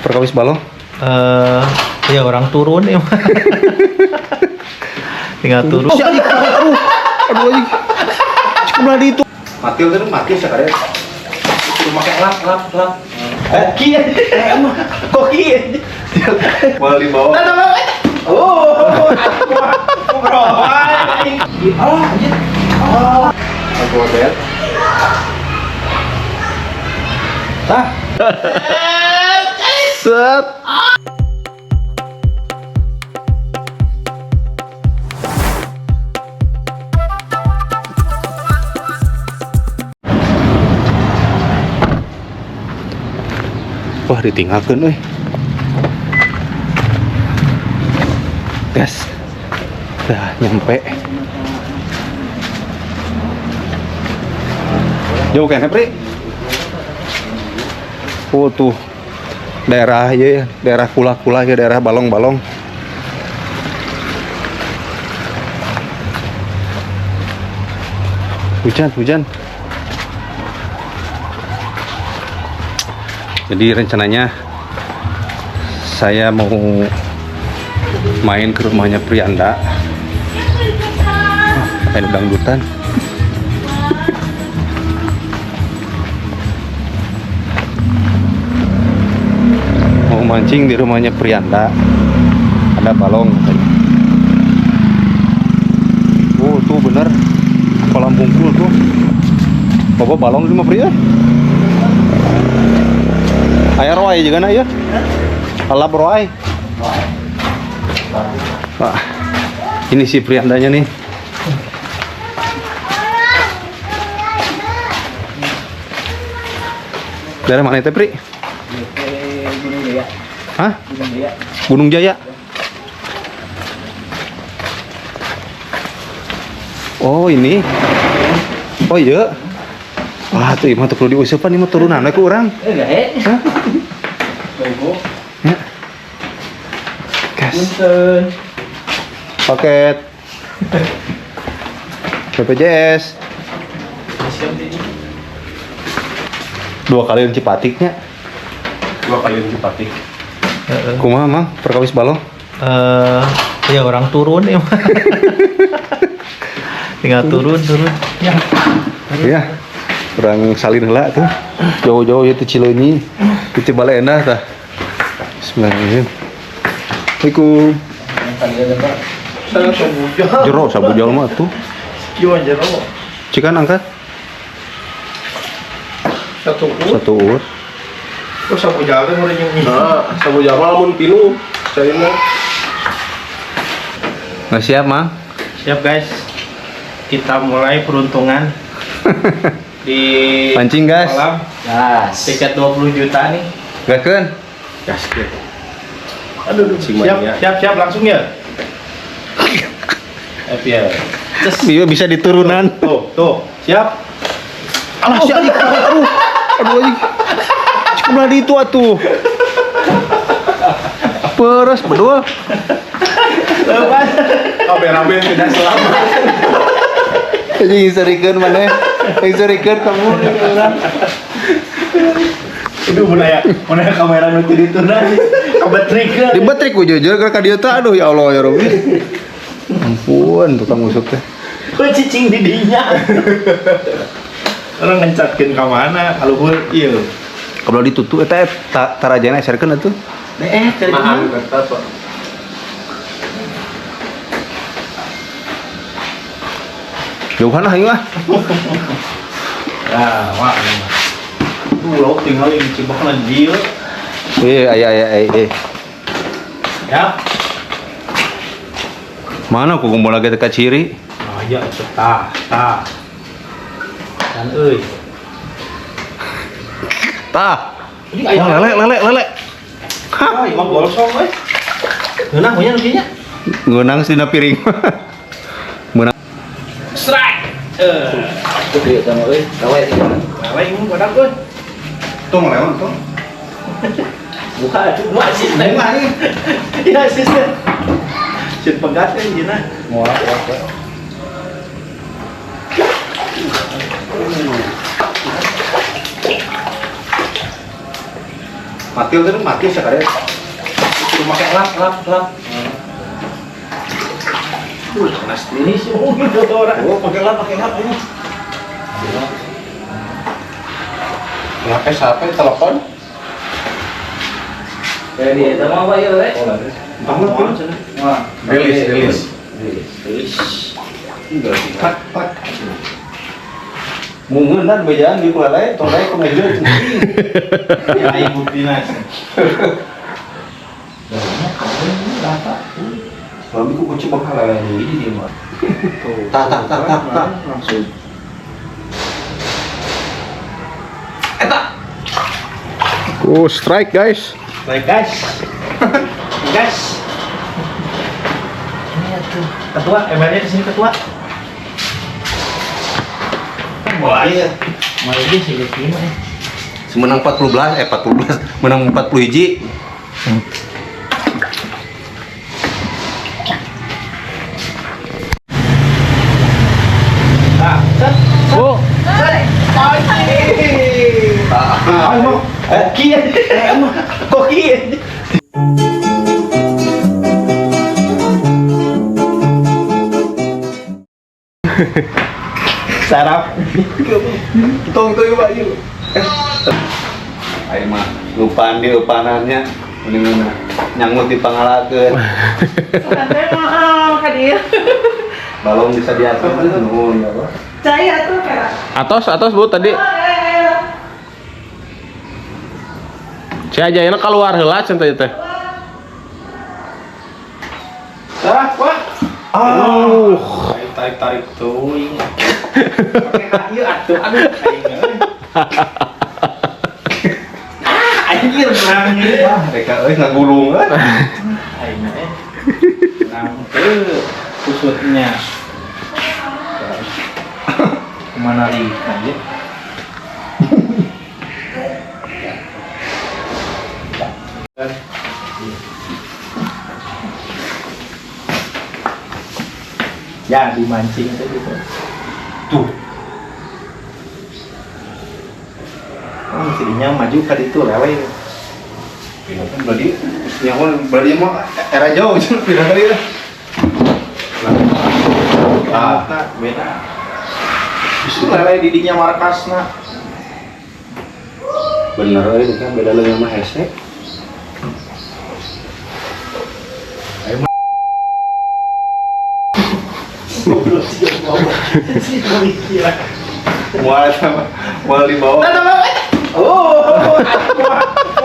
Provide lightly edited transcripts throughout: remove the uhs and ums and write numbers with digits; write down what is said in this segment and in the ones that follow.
perkawis balong? Ya orang turun ya. Tinggal turun. Oh, aduh anjing. Cukup di itu. Matil tuh mati sekali. Itu pakai lap. Koki ya. Koki ya. Mau dibawa. Oh. Bro. Anjir. Aku lihat. Set. Wah, ditinggalkan euy. Gas. Dah nyampe. Jauh kan, Pri? Oh tuh daerah ya, daerah kula-kula ya, daerah balong-balong. Hujan. Jadi rencananya saya mau main ke rumahnya Prianda. Main dangdutan. Mau mancing di rumahnya Prianda. Ada balong katanya. Oh tuh bener kolam bungkul tuh. Bawa balong di rumah Pria. Ayah roai juga na ya? Alap roai. Wah, ini si Priandanya nih. Daerah mana itu, Pri? Gunung Jaya. Hah? Gunung Jaya. Gunung Jaya. Oh ini. Oh iya. Wah tuh imah tuh perlu diusapan imah turunan aku orang. Enggak Hah? Logo. Ya. Gas. Punten. Paket. BPJS. Dua kali cipatiknya. Kumaha mang perkawis balong? Ya orang turun ya. Tinggal turun. Ya. Iya. Orang salin heula tuh. Jauh-jauh itu Cileunyi. Itu Baleendah tah. Bismillahirrahmanirrahim. Assalamualaikum. Jero sabujal mah tuh. Gimana jero? Cikan angkat. Satu ur. Terus sapu jalan udah nyengih. Nah, sabu jamal lamun pinuh. Carina. Nggak siap, Mang? Siap guys. Kita mulai peruntungan di Pancing, guys. kolam. Gas. Tiket 20 juta nih. Gakeun. Gas gitu. Aduh, siap langsung ya. Ya. Iya bisa diturunan. Tuh, siap. Alah si anjing. Aduh anjing. Cukup di itu atuh. Peres berdua. Lepas. Kameramen tidak selamat. Anjing sarikeun maneh. Sarikeun kamu orang. Aduh, mana kamera nu teu ditunan. Kebetrikeun. Dibetrik ku jujur ka dieu teh aduh ya Allah ya Rabbi. Ampun tukang usuk teh. Kok cicing di dinya. Orang ngencatkeun ka mana? Kaluhur ieu. Kalau ditutup eta tarajana eserkeun atuh. Maaf kata Pak. Jauhan ah ieu ah. Nah, wah. Tuh lo tinggal yang cibakna dieu. Aya. Ya. Mana ku kumpul lagi teka ciri? Oh iya, tah. Dan euy. Tah. Ini Oh, lele. Hah, emang gosong we. Geunah punya nudinya. Ngeunang dina piring. Menang. Strike. Gede sama euy. Gawe di mana? Gawe mun badak euy. Tong lewat tong. Bukan, cuma asisten. Iya, asisten. Sin pegat kan jina. Mual. Mati udah mati sekali. Suruh pakai lap. Panas ini sih. Oh, gitu orang. Oh, pakai lap ini. Siapa telepon? Kayak dia sama apa ya, Rek? Bangun sana. Wah, rilis. Enggak sih. Mungkin dan bejaan di pelai, tolai ke meja. Ya ibu dinas. Kalau aku kunci bakal ini dia mah. Tak langsung. Oh, strike guys. Baik, guys. Guys. Ini tuh. Ketua, MR-nya di sini ketua. Wah, iya. Mau ini sih gimana? Semenang 40 menang 40 hiji. Oh, Koki. Sarap. Tong yuk Pak yuk. Ayo mah lupaan di upanannya mendingan nyangut di pangalakeun. Sampai mau ke dia. Balong bisa diatur nuhun ya Pak. Saya tuh kayak. atos Bu tadi. Si Ajayana keluar heula cenah teh. Sarap, Pak. Tarik tuh. Pakai kaki atuh aduh anjir berang ini. Mereka ngagulung kan. Aing berang kusutnya. Kemana lagi aja? Ya dimancing itu gitu. Tuh. Oh, mestinya maju ke itu lewe. Ini kan berarti mah era jauh cuma pindah kali lah. Beda. Itu lele didinya markasna. Bener ini kan beda lagi sama hesek. Mual di bawah. Oh,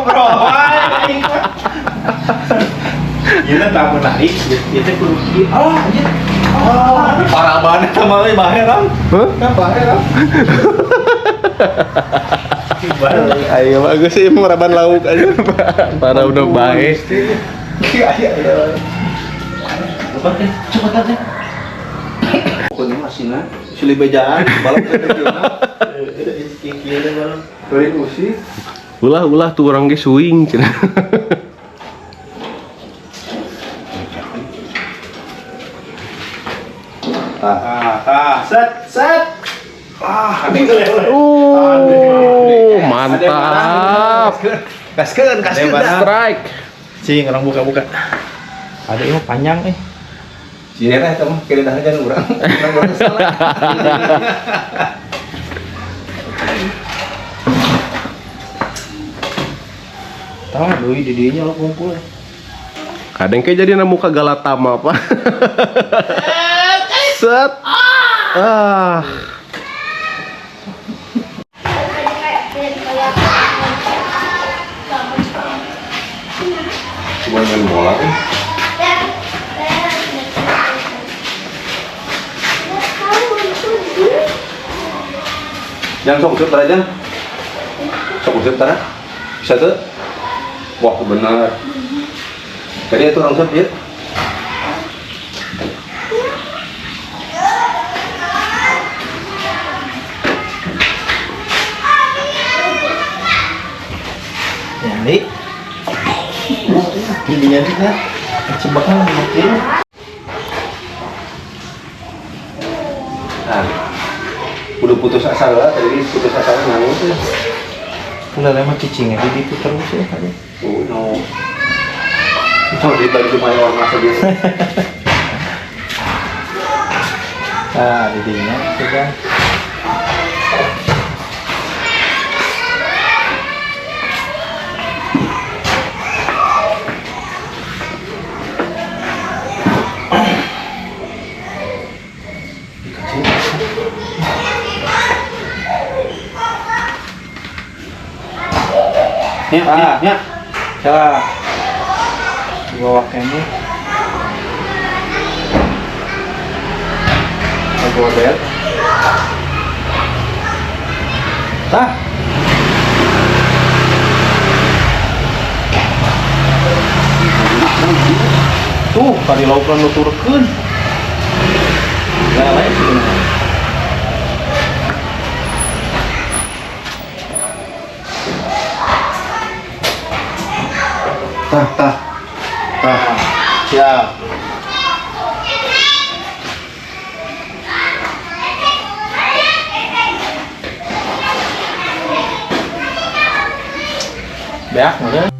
bro. Ini tak menarik, itu kudu anjir. Parah banget sama euy baheran. Hah? Kan baheran. Ayo bagus sih meraban lauk aja. Para udah baik. Cepetan deh. Pokoknya masih silih bejaan balap ketekina. Kiki-kiki balap. Beureun usi. Ulah tuh orang ge swing cenah. Set. Mantap. Gaskeun Strike. Cing, orang buka-buka. Ada yang panjang nih. Sini teh eta mah kira dah aja urang. Urang salah. Tahu doi didinya lo kumpul. Kadang kayak jadi muka Galatama apa? Set. Cuma main bola kan. Yang sok usut aja. Sok usut tanah. Bisa tuh. Wah benar. Jadi itu orang usut ya. Nyari. Ini nyari kan. Cebakan makin. Nah, udah putus asa lah, tadi putus asa nangis tuh. Lele mah cicingnya di itu terus ya tadi. Oh no. Itu dibagi cuma orang saja. Nah, didinya sudah. Ya. Coba. Bawa kene. Bawa bel. Tah. Tuh, kali laukan lu turkeun. Lele sebenarnya. Tah. Siap. Beak, udah.